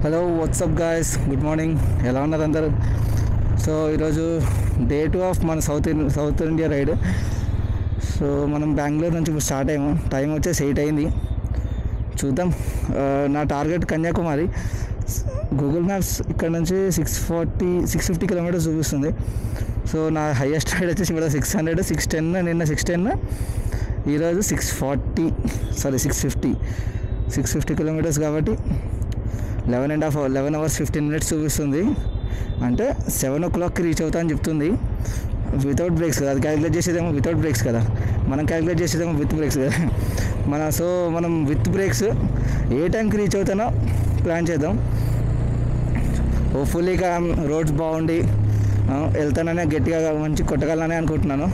Hello WhatsApp guys, good morning. ఎలా ఉన్నారు అందరూ? సో ఈరోజు డే 2 ఆఫ్ మన సౌత్ ఇండియా రైడ్. సో మనం బెంగళూరు నుంచి ఇప్పుడు స్టార్ట్ అయ్యాము. టైం వచ్చేసి 8 అయింది. చూద్దాం. నా టార్గెట్ కన్యాకుమారి. గూగుల్ మ్యాప్స్ ఇక్కడ నుంచి 650 కిలోమీటర్స్ చూపిస్తుంది. సో నా హైయెస్ట్ రైడ్ వచ్చేసి ఇక్కడ 600, 610, నిన్న 610, ఈరోజు 650 కిలోమీటర్స్ కాబట్టి 11 hours 15 minutes చూపిస్తుంది. అంటే 7 o'clockకి రీచ్ అవుతా అని చెప్తుంది. వితౌట్ బ్రేక్స్ కదా, అది క్యాలిక్యులేట్ చేసేదేమో వితౌట్ బ్రేక్స్ కదా, మనం క్యాలిక్యులేట్ చేసేదేమో విత్ బ్రేక్స్ కదా. మనం విత్ బ్రేక్స్ ఏ టైంకి రీచ్ అవుతానో ప్లాన్ చేద్దాం. హోప్ఫుల్లీ ఇక రోడ్స్ బాగుండి వెళ్తాననే గట్టిగా మంచి కొట్టగలనని అనుకుంటున్నాను.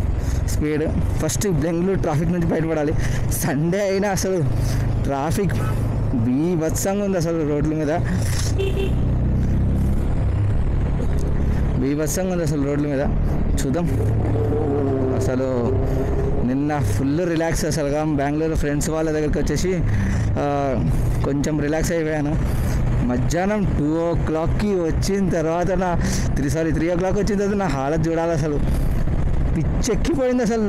స్పీడ్ ఫస్ట్ బెంగళూరు ట్రాఫిక్ నుంచి బయటపడాలి. సండే అయినా అసలు ట్రాఫిక్ బీభత్సంగా ఉంది. అసలు రోడ్ల మీద చూద్దాం. అసలు నిన్న ఫుల్ రిలాక్స్. అసలుగా బెంగళూరు ఫ్రెండ్స్ వాళ్ళ దగ్గరికి వచ్చేసి కొంచెం రిలాక్స్ అయిపోయాను. మధ్యాహ్నం 2 o'clockకి వచ్చిన తర్వాత 3 o'clock వచ్చిన తర్వాత నా హాలత్ చూడాలి. అసలు పిచ్చెక్కిపోయింది. అసలు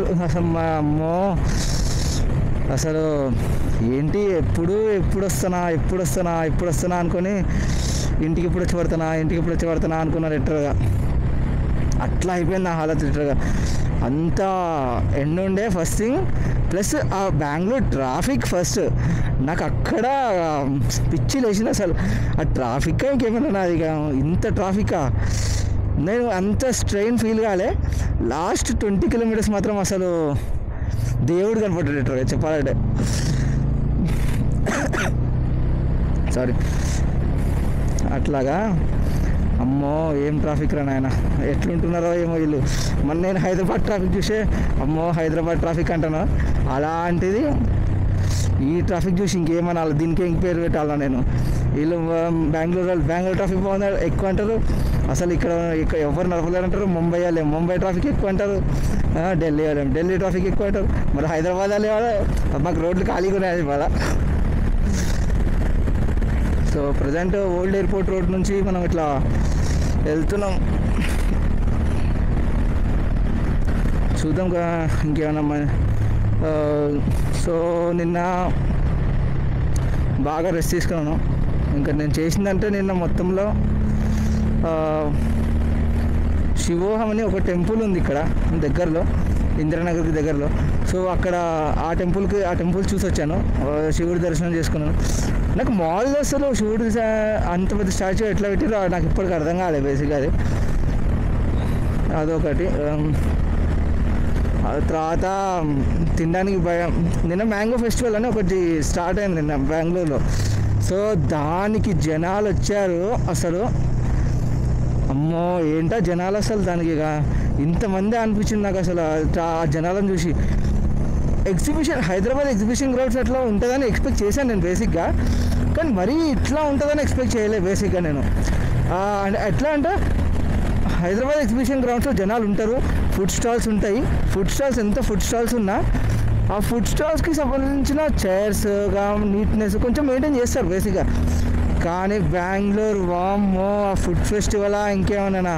మా అమ్మో, అసలు ఏంటి ఎప్పుడు వస్తానా అనుకొని ఇంటికి ఎప్పుడు వచ్చి పడతానా అనుకున్నా. లిటరల్గా అట్లా అయిపోయింది నా హాలత్. లిటరల్గా అంత ఎండ ఉండే ఫస్ట్ థింగ్, ప్లస్ ఆ బెంగళూరు ట్రాఫిక్ ఫస్ట్ నాకు అక్కడ పిచ్చి లేచింది. అసలు ఆ ట్రాఫిక్ ఇంకేమైనా నాది ఇక ఇంత ట్రాఫికా, నేను అంత స్ట్రెయిన్ ఫీల్ కాలే. లాస్ట్ 20 kilometers మాత్రం అసలు దేవుడు కనపడ్డాడు చెప్పాలంటే. సారీ, అట్లాగా అమ్మో ఏం ట్రాఫిక్ రా నాయన, ఎట్లుంటున్నారో ఏమో వీళ్ళు. నేను హైదరాబాద్ ట్రాఫిక్ చూసే అమ్మో హైదరాబాద్ ట్రాఫిక్ అంటాను. అలాంటిది ఈ ట్రాఫిక్ చూసి ఇంకేమనాలి, దీనికి ఇంక పేరు పెట్టాలా నేను. వీళ్ళు బెంగళూరు ట్రాఫిక్ బాగుంది ఎక్కువ అంటారు. అసలు ఇక్కడ ఎవరు నడపలేరు అంటారు. ముంబై ట్రాఫిక్ ఎక్కువ అంటారు. ఢిల్లీ ట్రాఫిక్ ఎక్కువ అంటారు. మరి హైదరాబాద్ వాళ్ళు మాకు రోడ్లు ఖాళీగా ఉన్నాయి ఇవాళ. So present old airport road నుంచి మనం ఇట్లా వెళ్తున్నాం. చూద్దాం ఇంకేమన్నా. సో నిన్న బాగా రెస్ట్ తీసుకున్నాను. ఇంకా నేను చేసిందంటే నిన్న మొత్తంలో శివోహం అని ఒక టెంపుల్ ఉంది ఇక్కడ దగ్గరలో, ఇందిరానగర్కి దగ్గరలో. సో అక్కడ ఆ టెంపుల్ చూసి వచ్చాను. శివుడి దర్శనం చేసుకున్నాను. నాకు మాల్లో అసలు శివుడి అంత పెద్ద స్టాచ్యూ ఎట్లా పెట్టారో నాకు ఇప్పటికి అర్థం కాలేదు. బేసిక్గా అదొకటి. తర్వాత తినడానికి నిన్న మ్యాంగో ఫెస్టివల్ అని ఒకటి స్టార్ట్ అయింది నిన్న బెంగళూరులో. సో దానికి జనాలు వచ్చారు. అసలు అమ్మో ఏంటో జనాలు, అసలు దానికి ఇంతమంది అనిపించింది నాకు. అసలు ఆ జనాలను చూసి హైదరాబాద్ ఎగ్జిబిషన్ గ్రౌండ్స్ అట్లా ఉంటుందని ఎక్స్పెక్ట్ చేశాను నేను బేసిక్గా, కానీ మరీ ఇట్లా ఉంటుందని ఎక్స్పెక్ట్ చేయలేదు బేసిక్గా నేను. ఎట్లా అంటే హైదరాబాద్ ఎగ్జిబిషన్ గ్రౌండ్స్లో జనాలు ఉంటారు, ఫుడ్ స్టాల్స్ ఉంటాయి. ఎంత ఫుడ్ స్టాల్స్ ఉన్నా ఆ ఫుడ్ స్టాల్స్కి సంబంధించిన చైర్స్ నీట్నెస్ కొంచెం మెయింటైన్ చేస్తారు బేసిక్గా. కానీ బెంగళూరు వామ్మో ఆ ఫుడ్ ఫెస్టివలా ఇంకేమన్నా,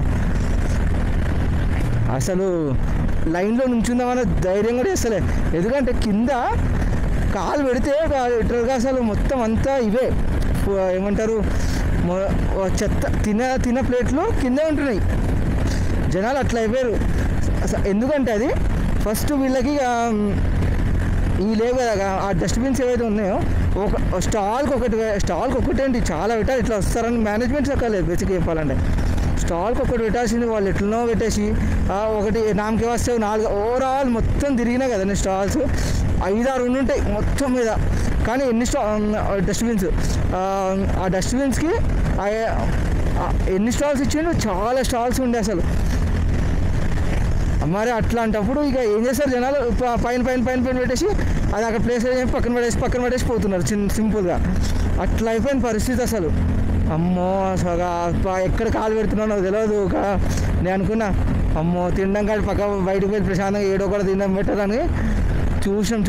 అసలు లైన్లో నుంచుందామన్న ధైర్యం కూడా చేస్తలే. ఎందుకంటే కింద కాలు పెడితే లిటరల్గా అసలు మొత్తం అంతా ఇవే ఏమంటారు చెత్త తిన ప్లేట్లు కిందే ఉంటున్నాయి. జనాలు అట్లా అయిపోయారు. ఎందుకంటే అది ఫస్ట్ వీళ్ళకి ఈ లేవు కదా ఆ డస్ట్బిన్స్ ఏవైతే ఉన్నాయో స్టాల్కి ఒకటేంటి చాలా పెట్టాలి. ఇట్లా వస్తారని మేనేజ్మెంట్స్ ఎక్కలేదు బేసిక్గా చెప్పాలంటే. స్టాల్కి ఒకటి పెట్టాల్సింది వాళ్ళు ఎట్లనో పెట్టేసి ఒకటి నామకే వస్తే 4 ఓవరాల్ మొత్తం తిరిగినా కదా నేను స్టాల్స్ 5-6 ఉంటాయి మొత్తం మీద. కానీ ఎన్ని డస్ట్బిన్స్, ఆ డస్ట్బిన్స్కి ఎన్ని స్టాల్స్ ఇచ్చిండు, చాలా స్టాల్స్ ఉండే అసలు. మరి అట్లాంటప్పుడు ఇక ఏం చేస్తారు జనాలు, పైన పెట్టేసి అది అక్కడ ప్లేస్ పక్కన పడేసి పోతున్నారు సింపుల్గా. అట్లా అయిపోయిన పరిస్థితి అసలు. అమ్మో అసలు ఎక్కడ కాలు పెడుతున్నానో తెలియదు. నేను అనుకున్నా అమ్మో తినడం కాదు బయటకు పోయి ప్రశాంతంగా ఏడో కూడా తినడం పెట్టదని చూసాం.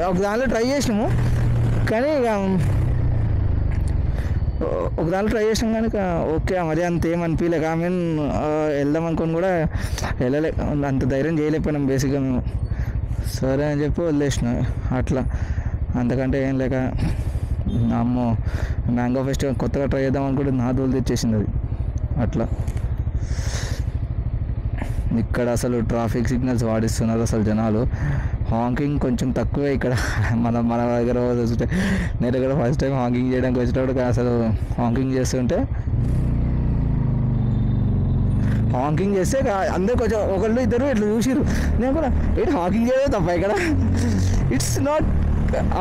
ఒక దానిలో ట్రై చేసినాము, కానీ ఒక దాంట్లో ట్రై చేసాం కానీ ఓకే మరి అంత ఏం అనిపించలేక ఐ మీన్ వెళ్దాం అనుకొని కూడా వెళ్ళలే, అంత ధైర్యం చేయలేకపోయినాం బేసిక్గా మేము. సరే అని చెప్పి వదిలేసిన అట్లా, అంతకంటే ఏం లేక. అమ్మో మ్యాంగో ఫెస్టివల్ కొత్తగా ట్రై చేద్దాం అనుకుంటే నా దోలు తెచ్చేసింది అది అట్లా. ఇక్కడ అసలు ట్రాఫిక్ సిగ్నల్స్ వాడిస్తున్నారు అసలు జనాలు. హాంకింగ్ కొంచెం తక్కువే ఇక్కడ. మన దగ్గర చూస్తే నేను ఇక్కడ ఫస్ట్ టైం హాంకింగ్ చేయడానికి వచ్చేటప్పుడు అసలు హాంకింగ్ చేస్తుంటే అందరూ కొంచెం ఒకళ్ళు ఇద్దరు ఇట్లా చూసిరు. నేను కూడా ఏంటి హాకింగ్ చేయలేదు తప్ప ఇక్కడ, ఇట్స్ నాట్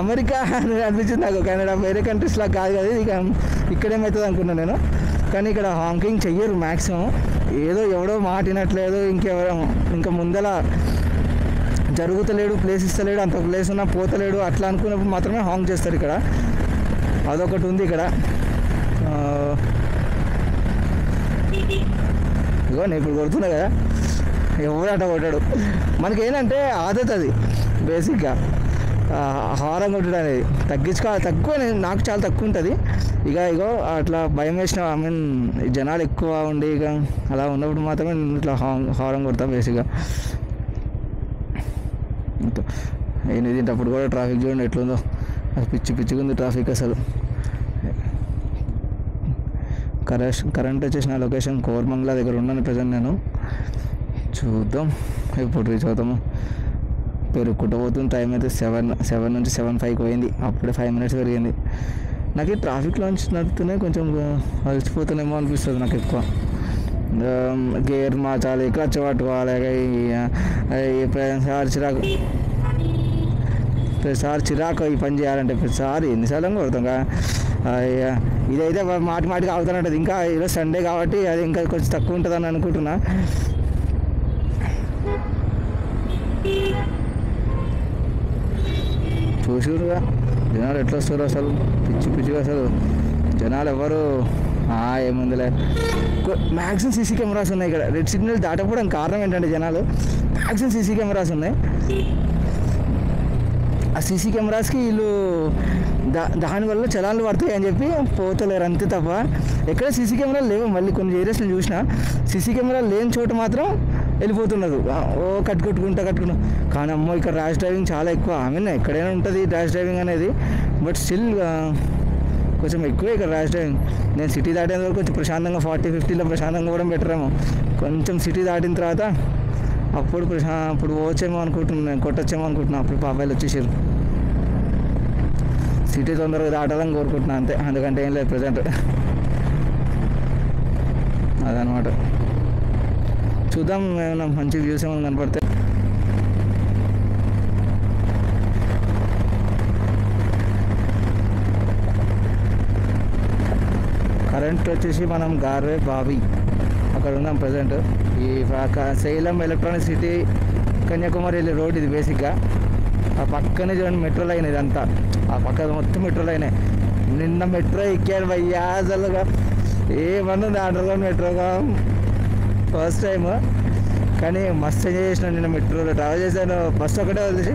అమెరికా అని అనిపించింది నాకు. కెనడా వేరే కంట్రీస్ లాగా కాదు కదా ఇక, ఇక్కడేమవుతుంది అనుకున్నాను నేను. కానీ ఇక్కడ హాంకింగ్ చెయ్యరు మ్యాక్సిమం. ఏదో ఎవడో మాటినట్లేదు, ఇంకా ముందల జరుగుతలేడు, ప్లేస్ ఇస్తలేడు, అంత ప్లేస్ ఉన్నా పోతలేడు అట్లా అనుకున్నప్పుడు మాత్రమే హాంక్ చేస్తారు ఇక్కడ. అదొకటి ఉంది ఇక్కడ. ఇగో నేను ఇప్పుడు కొడుతున్నా కదా, ఎవడు అట్ట కొట్టాడు. మనకేంటంటే ఆదత్ అది బేసిక్గా హారం కొట్టడం అనేది తక్కువ, నాకు చాలా తక్కువ ఉంటుంది. ఇగో అట్లా భయం వేసిన ఐ మీన్ జనాలు ఎక్కువ ఉండి ఇక అలా ఉన్నప్పుడు మాత్రమే ఇట్లా హారం కొడతాం బేసిక్గా. ఏంటి తింటప్పుడు కూడా ట్రాఫిక్ చూడండి ఎట్లుందో, పిచ్చిగా ఉంది ట్రాఫిక్ అసలు. కరెంట్ వచ్చేసిన లొకేషన్ కోరమంగళ దగ్గర ఉన్నాను ప్రజెంట్ నేను. చూద్దాం ఎప్పుడు రీచ్ అవుతాము. పెరుగుకుంటూ పోతుంది. టైం అయితే 7 నుంచి 7:05 పోయింది. అప్పుడే 5 minutes పెరిగింది. నాకు ఈ ట్రాఫిక్లోంచి నడుతూనే కొంచెం అలసిపోతానేమో అనిపిస్తుంది నాకు ఎక్కువ. గేర్ మార్చాలి, క్లచ్ పట్టుకోవాలి, ప్రతిసారి చిరాకు ఈ పని చేయాలంటే. ప్రతిసారి ఎన్నిసార్లు కొడతాం. ఇదైతే మాటికి అవుతానంటది. ఇంకా ఈరోజు సండే కాబట్టి అది ఇంకా కొంచెం తక్కువ ఉంటుందని అనుకుంటున్నా. చూసిరుగా జనాలు ఎట్లా వస్తారు అసలు, పిచ్చిగా అసలు జనాలు ఎవరు. ఏముందిలే, మ్యాక్సిమం సీసీ కెమెరాస్ ఉన్నాయి ఇక్కడ. రెడ్ సిగ్నల్ దాటకపోవడానికి కారణం ఏంటంటే జనాలు మ్యాక్సిమం సీసీ కెమెరాస్ ఉన్నాయి. ఆ సీసీ కెమెరాస్కి వీళ్ళు దానివల్ల చలాన్లు పడతాయి అని చెప్పి పోతలేరు అంతే తప్ప. ఎక్కడ సీసీ కెమెరాలు లేవు. మళ్ళీ కొన్ని ఏరియాస్లో చూసినా సీసీ కెమెరాలు లేని చోట మాత్రం వెళ్ళిపోతున్నారు. కట్టుకుంటా. కానీ అమ్మో ఇక్కడ ర్యాష్ డ్రైవింగ్ చాలా ఎక్కువ. ఐ మీన్ ఎక్కడైనా ఉంటుంది ర్యాష్ డ్రైవింగ్ అనేది, బట్ స్టిల్ కొంచెం ఎక్కువే ఇక్కడ ర్యాష్ డ్రైవింగ్. నేను సిటీ దాటేంత వరకు కొంచెం ప్రశాంతంగా 40-50లో ప్రశాంతంగా కూడా బెటరేమో. కొంచెం సిటీ దాటిన తర్వాత అప్పుడు పోవచ్చేమో అనుకుంటున్నాను, కొట్టచ్చేమో అనుకుంటున్నాను. అప్పుడు పాపాయిలు వచ్చేసారు. సిటీ తొందరగా దాటాలని కోరుకుంటున్నాను అంతే, అందుకంటే ఏం లేదు ప్రజెంట్. అదనమాట. చూద్దాం ఏమైనా మంచి వ్యూస్ ఏమైనా కనపడితే. కరెంట్ వచ్చేసి మనం గార్వే బావి అక్కడ ఉన్నాం ప్రజెంట్. ఈ సేలం ఎలక్ట్రానిక్ సిటీ కన్యాకుమారి వెళ్ళే రోడ్ ఇది బేసిక్గా. ఆ పక్కనే చూడండి మెట్రో లైన్ ఇదంతా. ఆ పక్క మొత్తం మెట్రో లైనే. నిన్న మెట్రో ఎక్కాడు భయ్యా, అసలుగా ఏమన్నా అండర్గ్రౌండ్ మెట్రోగా ఫస్ట్ టైం. కానీ మస్తు ఎంజాయ్ చేసిన నిన్న మెట్రోలో ట్రావెల్ చేశాను. బస్సు ఒకటే వదిలేసి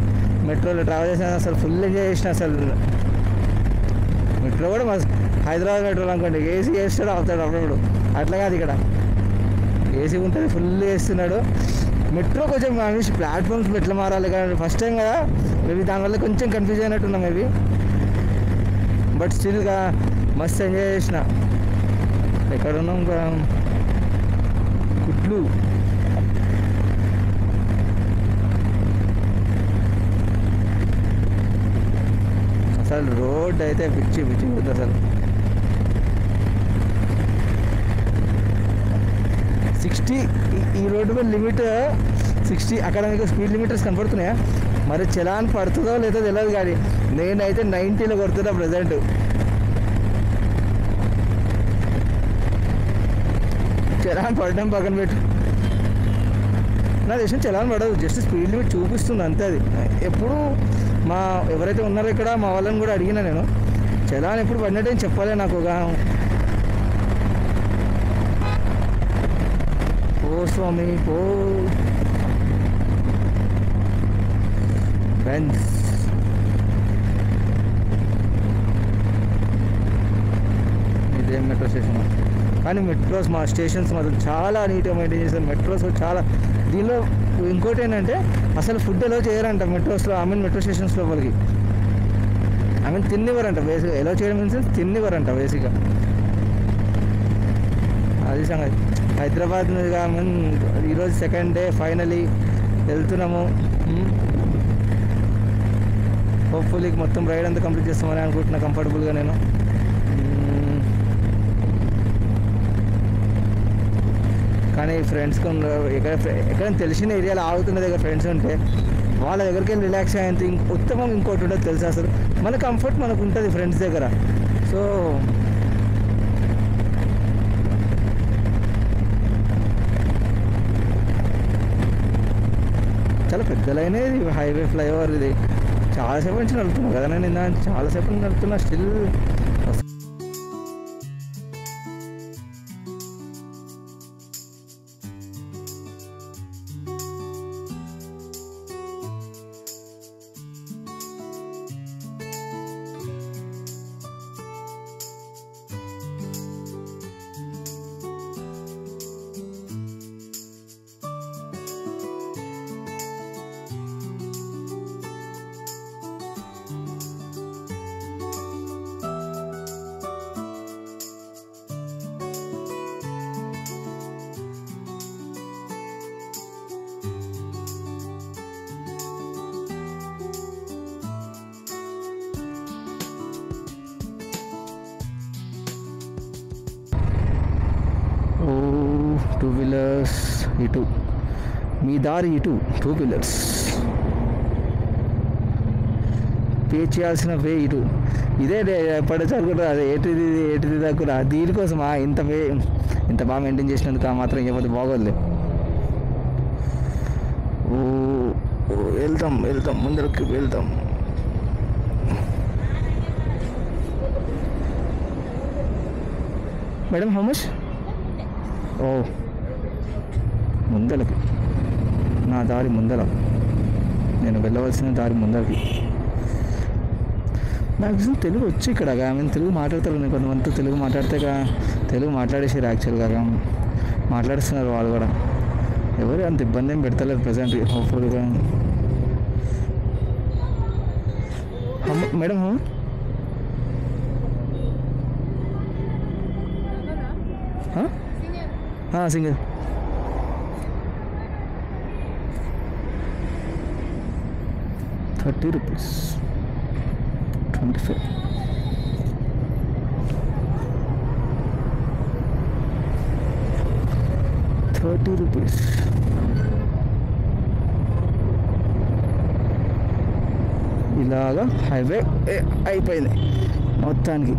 మెట్రోలో ట్రావెల్ చేశాను. అసలు ఫుల్ ఎంజాయ్ చేసిన. అసలు మెట్రో కూడా మస్తు, హైదరాబాద్ మెట్రోలో అనుకోండి ఏసీ వేస్తాడు అవుతాడు అప్పుడప్పుడు. అట్లా కాదు ఇక్కడ ఏసీ ఉంటుంది, ఫుల్ వేస్తున్నాడు. మెట్రో కొంచెం ప్లాట్ఫామ్స్ ఎట్లా మారాలి కానీ ఫస్ట్ టైం కదా, మేబీ దానివల్ల కొంచెం కన్ఫ్యూజ్ అయినట్టున్నా మేబీ. బట్ స్టిల్గా మస్తు ఎంజాయ్ చేసిన. ఎక్కడ ఉన్నాం ఇంకా కుట్లు. అసలు రోడ్ అయితే పిచ్చి ఉంది అసలు. 60 ఈ రోడ్డు మీద లిమిట్ 60. అక్కడ మీకు స్పీడ్ లిమిటర్స్ కనపడుతున్నాయా? మరి చలాన్ పడుతుందో లేదో తెలియదు కానీ నేనైతే 90లో కొడుతున్నా ప్రజెంట్. చలాన్ పడడం పక్కన పెట్టు, నా దేశం చలాన్ పడదు, జస్ట్ స్పీడ్ లిమిట్ చూపిస్తుంది అంతే. అది ఎప్పుడు ఎవరైతే ఉన్నారో ఇక్కడ మా వాళ్ళని కూడా అడిగినా నేను, చలాన్ ఎప్పుడు పడినట్టు చెప్పాలి నాకు. ఓ స్వామి ఓ ఫ్రెండ్స్, సేమ్ మెట్రో స్టేషన్. కానీ మెట్రోస్ మా స్టేషన్స్ మాత్రం చాలా నీట్గా మెయింటైన్ చేస్తారు. మెట్రోస్ చాలా దీనిలో ఇంకోటి ఏంటంటే అసలు ఫుడ్ ఎలా చేయరంట మెట్రోస్లో, మెట్రో స్టేషన్స్ లోపలికి తిన్నివ్వరంట బేసిక్గా. ఎలా చేయడం మీన్స్ తిన్నివ్వరంట బేసిక్గా. అది సంగతి. హైదరాబాద్ మీదుగా ఈరోజు సెకండ్ డే ఫైనలీ వెళ్తున్నాము. హోప్ఫుల్లీ మొత్తం రైడ్ అంతా కంప్లీట్ చేస్తామని అనుకుంటున్నా కంఫర్టబుల్గా నేను. కానీ ఫ్రెండ్స్కి ఎక్కడైనా తెలిసిన ఏరియాలో ఆగుతున్న దగ్గర ఫ్రెండ్స్ ఉంటే వాళ్ళ దగ్గరికి వెళ్ళి రిలాక్స్ అయ్యేంత ఉత్తమం ఇంకోటి ఉంటుంది తెలుసు. అసలు మన కంఫర్ట్ మనకు ఉంటుంది ఫ్రెండ్స్ దగ్గర. సో చాలా పెద్ద లైన్ ఇది, హైవే ఫ్లైఓవర్. ఇది చాలాసేపు నుంచి నడుపుతున్నా కదా నేను, చాలాసేపు నుంచి నడుపుతున్నా స్టిల్. టూ వీలర్స్ ఇటు, మీ దారి ఇటు. టూ వీలర్స్ పే చేయాల్సిన వే ఇటు. ఇదే ఎప్పటిసారి కూడా అదే ఏటిది దగ్గర దీనికోసమా ఇంత బాగా మెయింటైన్ చేసినందుకు మాత్రం ఇవ్వదు, బాగోదులే. వెళ్తాం ముందరికి వెళ్తాం. Madam how much? ముందలకి నా దారి ముందర, నేను వెళ్ళవలసిన దారి ముందరకి. మ్యాక్సిమం తెలుగు వచ్చి ఇక్కడ తెలుగు మాట్లాడతారు. కొంతమంది తెలుగు మాట్లాడితే తెలుగు మాట్లాడేసారు యాక్చువల్గా, మాట్లాడిస్తున్నారు వాళ్ళు కూడా. ఎవరు అంత ఇబ్బంది ఏం పెడతలేదు ప్రజెంట్ హోప్ఫుల్గా. Madam single 30 rupees 25 30 rupees. ఇలాగా హైవే అయిపోయింది మొత్తానికి.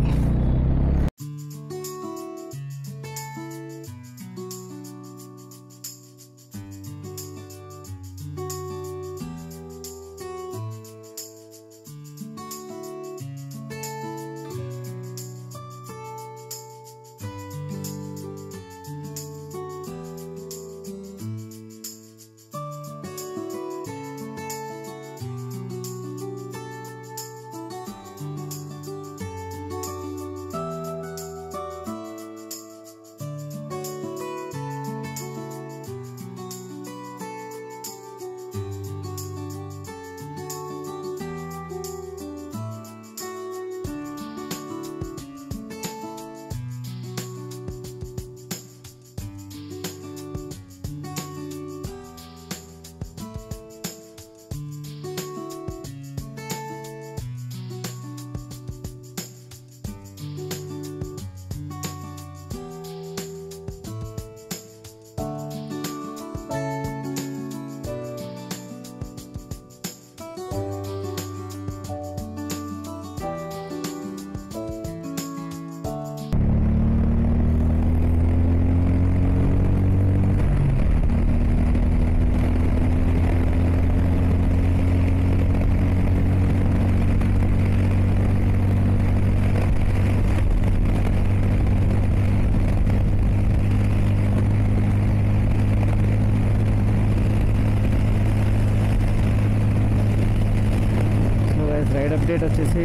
రైడ్ అప్డేట్ వచ్చేసి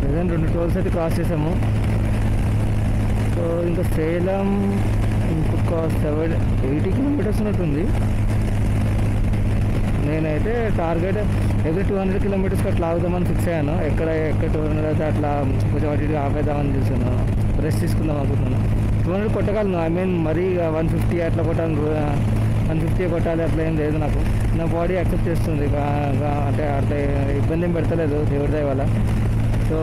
ప్రజెంట్ 2 టోల్స్ అయితే క్రాస్ చేసాము. సో ఇంకా సేలం ఇంకొక 80 కిలోమీటర్స్ ఉన్నట్టుంది. నేనైతే టార్గెట్ ఎవ్రీ 200 కిలోమీటర్స్కి అట్లా ఆగుదామని ఫిక్స్ అయ్యాను. ఎక్కడ 200 అయితే అట్లా కొంచెం అటు ఇటు ఆపేద్దామని చూసాను, రెస్ట్ తీసుకుందాం అనుకుంటున్నాను. 200 కొట్టగలను, ఐ మీన్ మరీ 150 అట్లా కొట్టాను, 150 కొట్టాలి అట్లా ఏం లేదు. నాకు నా బాడీ యాక్సెప్ట్ చేస్తుంది, అంటే అట్లా ఇబ్బంది ఏం పెడతలేదు దేవుడి దయ వల్ల. సో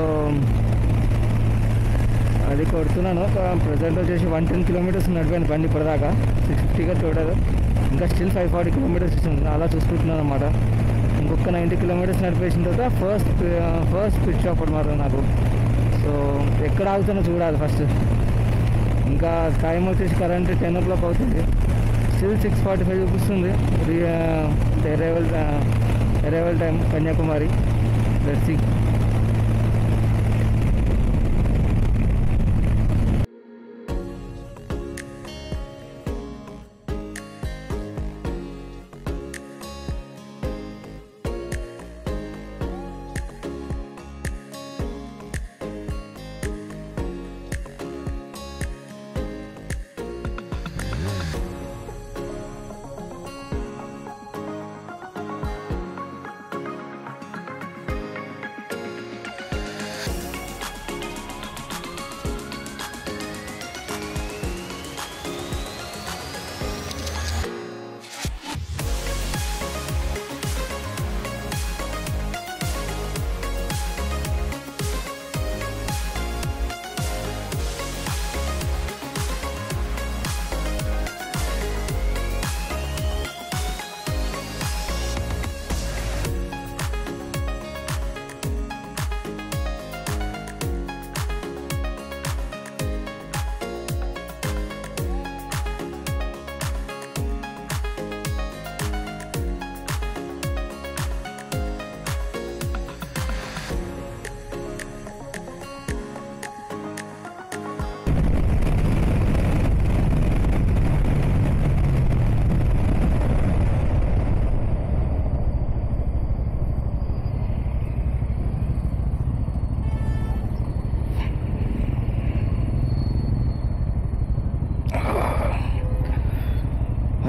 అది కొడుతున్నాను. ప్రజెంట్ వచ్చేసి 110 కిలోమీటర్స్ నడిపోయింది బండి ఇప్పటిదాకా, 650గా చూడదు. ఇంకా స్టిల్ 540 కిలోమీటర్స్ ఇస్తుంది, అలా చూసుకుంటున్నాను అనమాట. ఇంకొక 90 కిలోమీటర్స్ నడిపేసిన తర్వాత ఫస్ట్ పిచ్ స్టాప్ అనమాట నాకు. సో ఎక్కడ ఆగుతానో చూడాలి ఫస్ట్. ఇంకా టైం వచ్చేసి కరెంట్ 10 o'clock అవుతుంది, స్టిల్ 6:45 చూపిస్తుంది arrival time Kanyakumari. Let's see.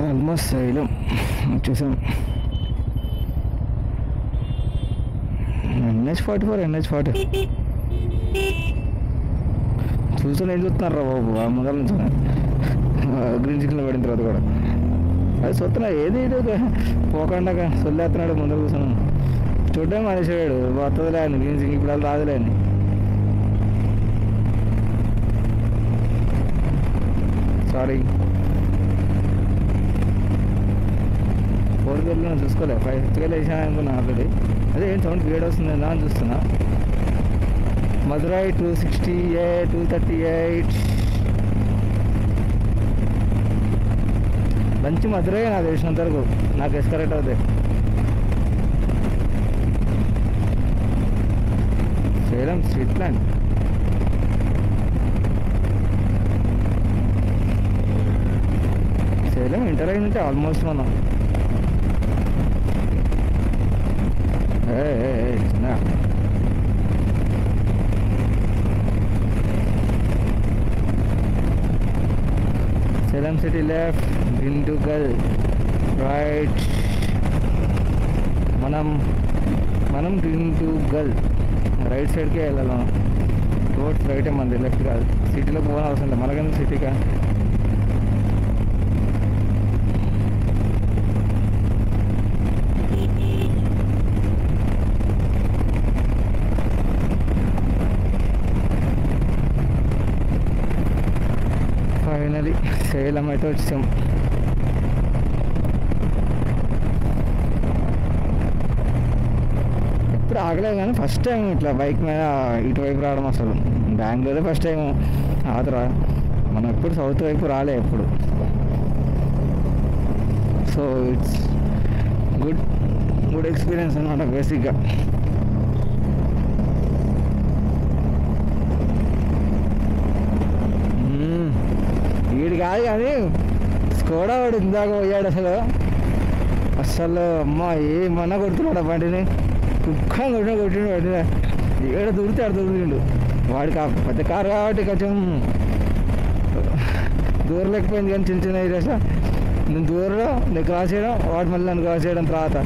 Almost Salem వచ్చేసాం. NH-44 చూసాను, ఏం చూస్తున్నారా బాబు ఆ మొదల నుంచి గ్రీన్ సిగ్నల్ పడిన తర్వాత కూడా. అది చూస్తున్నా ఏది పోకుండా సొల్లేస్తున్నాడు ముందర కూర్చున్నాను. చూడడం మనిషివాడు వస్తుందిలే అని, గ్రీన్ సిగ్నల్ ఇప్పుడు రాదులే అని. సారీ, 4th గేర్లో చూసుకోలే, 5th గేర్లో వేసాను అనుకున్నా ఆల్రెడీ. అదే ఏం సౌండ్ వేడి వస్తుంది ఎలా అని చూస్తున్నా. మధురై 268, 238 మంచి మధురై నాకు తెలిసినంత వరకు, నాకు ఎస్కరేట్ అవుతాయి. Salem street plant. Salem inter అయి ఉంటే ఆల్మోస్ట్ మనం Salem city left, Dindugal right. మనం Dindugal రైట్ సైడ్కే వెళ్ళాం. రోడ్స్ రైటే మనది, లెఫ్ట్ కాదు. సిటీలో పోవడం అవసరం లేదు, మనకన్నా సిటీగా. ఫైనలీ సేలం అయితే వచ్చాం. ఎప్పుడు ఆగలేదు కానీ ఫస్ట్ టైం ఇట్లా బైక్ మీద ఇటువైపు రావడం, అసలు బెంగళూరు ఫస్ట్ టైం. ఆదరా మనం ఎప్పుడు సౌత్ వైపు రాలే ఎప్పుడు. సో ఇట్స్ గుడ్ ఎక్స్పీరియన్స్ అనమాట బేసిక్గా. వీడు కాదు కానీ స్కోడా వాడు ఇందాక పోయాడు అసలు అమ్మ ఏమన్నా కొడుతున్నాడు ఆ బండిని, కుక్క కొట్టిండు బండిని. ఏడ దూరితే ఆడ దూరిండు. వాడికి పెద్ద కారు కాబట్టి కొంచెం దూరలేకపోయింది కానీ చిన్న చిన్న ఏరియాస్ నేను దూరంలో నేను క్రాస్ చేయడం వాడు మళ్ళీ నన్ను క్రాస్ చేయడం తర్వాత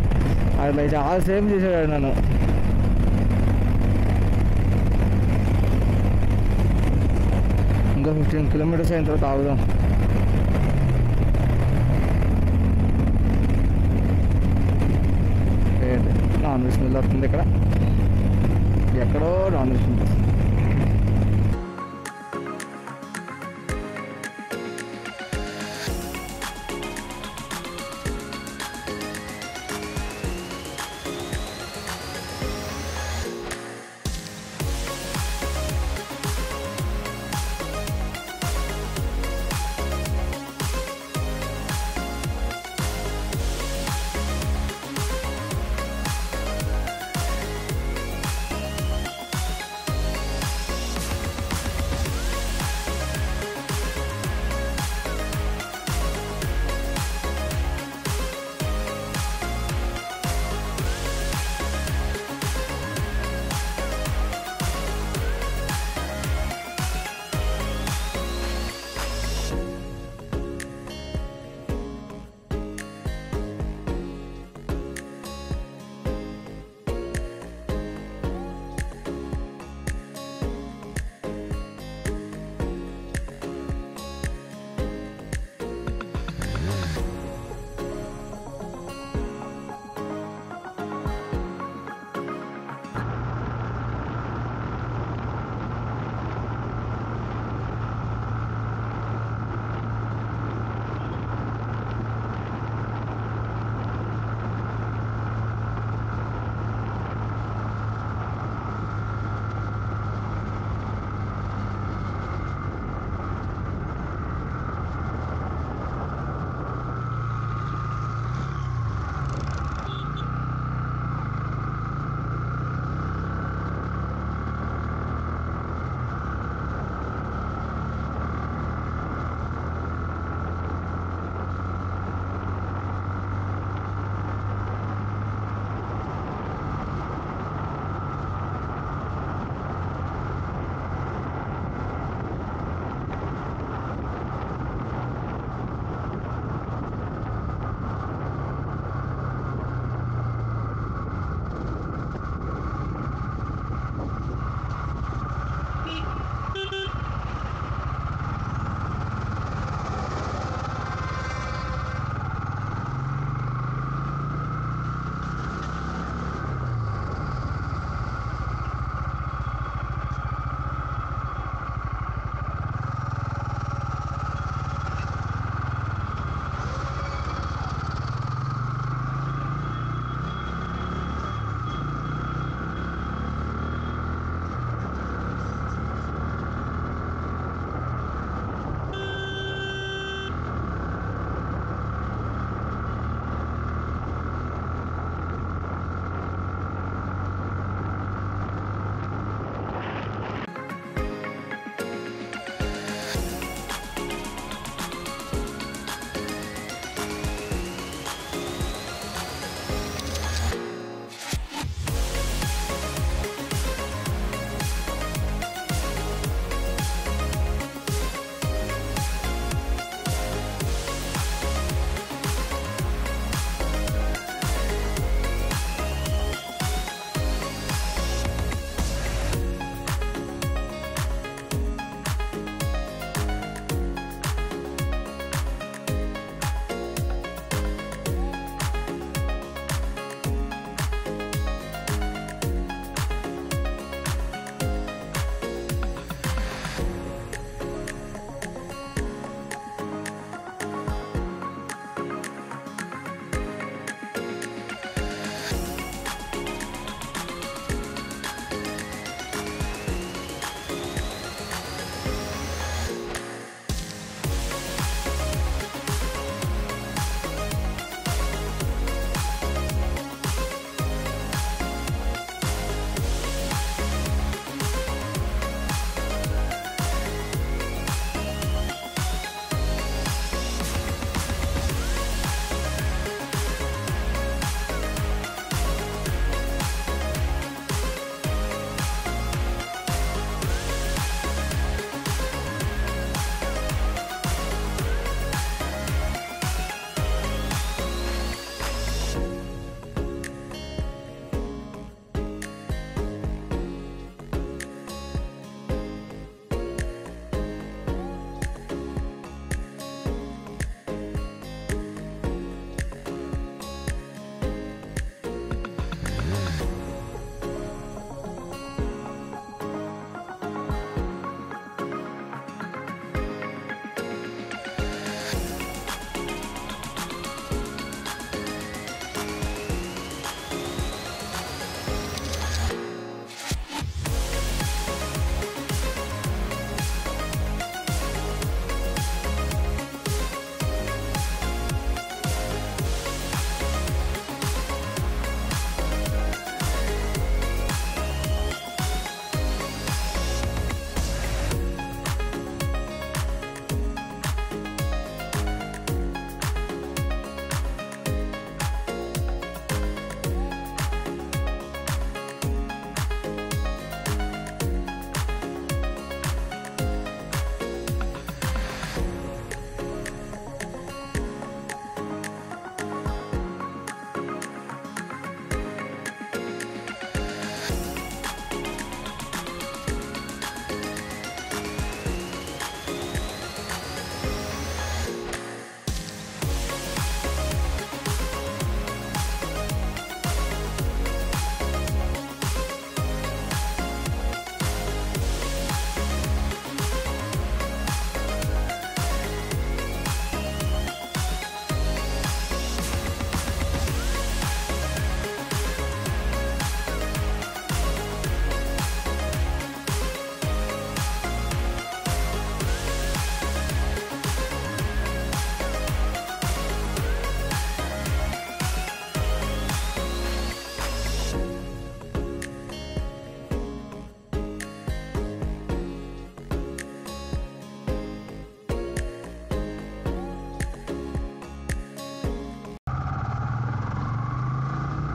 అట్లా చాలా సేమ్ చేసాడు నన్ను. ఇంకా 15 కిలోమీటర్స్ అయిన తర్వాత ఆగుదాం. నాన్ వెజ్ స్మెల్ వస్తుంది ఇక్కడ, ఎక్కడో నాన్ వెజ్ స్మెల్ వస్తుంది.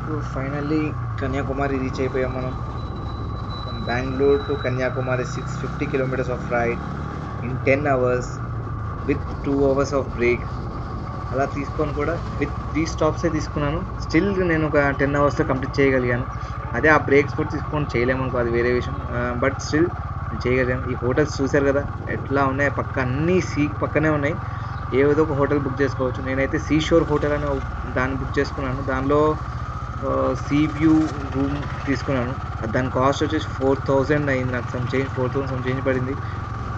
సో ఫైనల్లీ కన్యాకుమారి రీచ్ అయిపోయాం మనం. From Bengaluru to Kanyakumari 650 kilometers of ride in 10 hours with 2 hours of break. అలా తీసుకొని కూడా విత్ 3 స్టాప్సే తీసుకున్నాను. స్టిల్ నేను ఒక 10 hours కంప్లీట్ చేయగలిగాను. అదే ఆ బ్రేక్స్ కూడా తీసుకొని చేయలేము అనుకో, అది వేరే విషయం. బట్ స్టిల్ చేయగలిగాను. ఈ హోటల్స్ చూశారు కదా ఎట్లా ఉన్నాయి, పక్క అన్నీ సీ పక్కనే ఉన్నాయి. ఏదో ఒక హోటల్ బుక్ చేసుకోవచ్చు. నేనైతే సీ షోర్ హోటల్ అని దాన్ని బుక్ చేసుకున్నాను. దానిలో సీ వ్యూ రూమ్ తీసుకున్నాను. దాని కాస్ట్ వచ్చేసి 4,000 అయింది. నాకు 4,000 సమ్ చేంజ్ పడింది.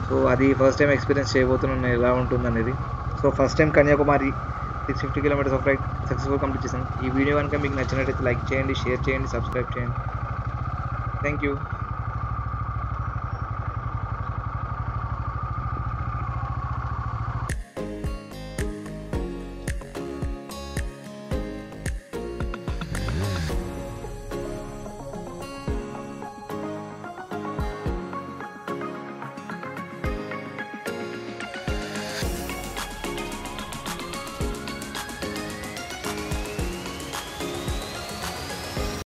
సో అది ఫస్ట్ టైం ఎక్స్పీరియన్స్ చేయబోతున్నాను ఎలా ఉంటుంది అనేది. So first time Kanyakumari 650 kilometers of ride successful complete చేశాను. ఈ వీడియో కనుక మీకు నచ్చినట్టయితే లైక్ చేయండి, షేర్ చేయండి, సబ్స్క్రైబ్ చేయండి. Thank you.